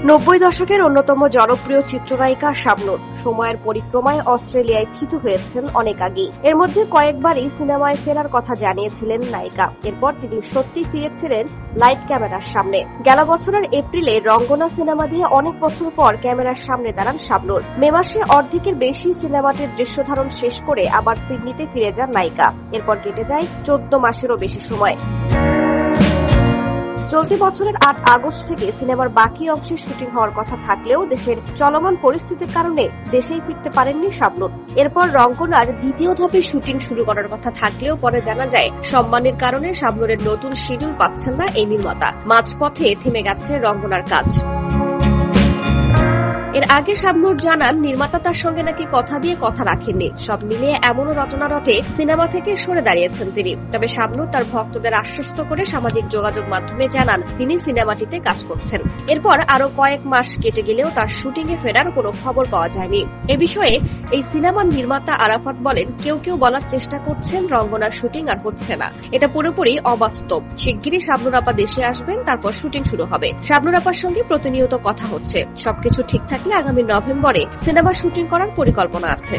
90 দশকের অন্যতম জনপ্রিয় চিত্রনায়িকা শাবনূর সময়ের পরিক্রমায় অস্ট্রেলিয়ায় থিতু হয়েছেন অনেক আগেই। এর মধ্যে কয়েকবারই সিনেমায় ফেরার কথা জানিয়েছিলেন নায়িকা। এরপর তিনি সত্যি ফিরেছিলেন লাইট ক্যামেরার সামনে। গেল বছরের এপ্রিলে রঙ্গনা সিনেমা দিয়ে অনেক বছর পর ক্যামেরার সামনে দাঁড়ান শাবনূর। মে মাসে অর্ধেকের বেশি সিনেমাটির দৃশ্যধারণ শেষ করে আবার সিডনিতে ফিরে যান নায়িকা। এরপর কেটে যায় 14 মাসেরও বেশি সময়। চলতি বছরের 8 আগস্ট থেকে সিনেমার বাকি অংশে শুটিং হওয়ার কথা থাকলেও দেশের চলমান পরিস্থিতির কারণে দেশেই ফিরতে পারেননি শাবনূর। এরপর রঙ্গনার দ্বিতীয় ধাপে শুটিং শুরু করার কথা থাকলেও পরে জানা যায় সম্মানের কারণে শাবনূরের নতুন শিডিউল পাচ্ছেন না এই নির্মাতা। মাঝপথে থেমে গেছে রঙ্গনার কাজ। এর আগে শাবনূর জানান নির্মাতা তার সঙ্গে নাকি কথা দিয়ে কথা রাখেননি। সব মিলিয়ে এমনও রটনা রটে সিনেমা থেকে সরে দাঁড়িয়েছেন তিনি। তবে শাবনূর তার ভক্তদের আশ্বস্ত করে সামাজিক যোগাযোগ মাধ্যমে জানান তিনি সিনেমাটিতে কাজ করছেন। এরপর আরো কয়েক মাস কেটে গেলেও তার শুটিং এ ফেরার কোনো খবর পাওয়া যায়নি। এ বিষয়ে এই সিনেমার নির্মাতা আরাফাত বলেন, কেউ কেউ বলার চেষ্টা করছেন রঙ্গনার শুটিং আর হচ্ছে না। এটা পুরোপুরি অবাস্তব। শিগগিরই শাবনূর আপা দেশে আসবেন, তারপর শুটিং শুরু হবে। শাবনূর আপার সঙ্গে প্রতিনিয়ত কথা হচ্ছে। সবকিছু ঠিক থাকলে আগামী নভেম্বরে সিনেমা শুটিং করার পরিকল্পনা আছে।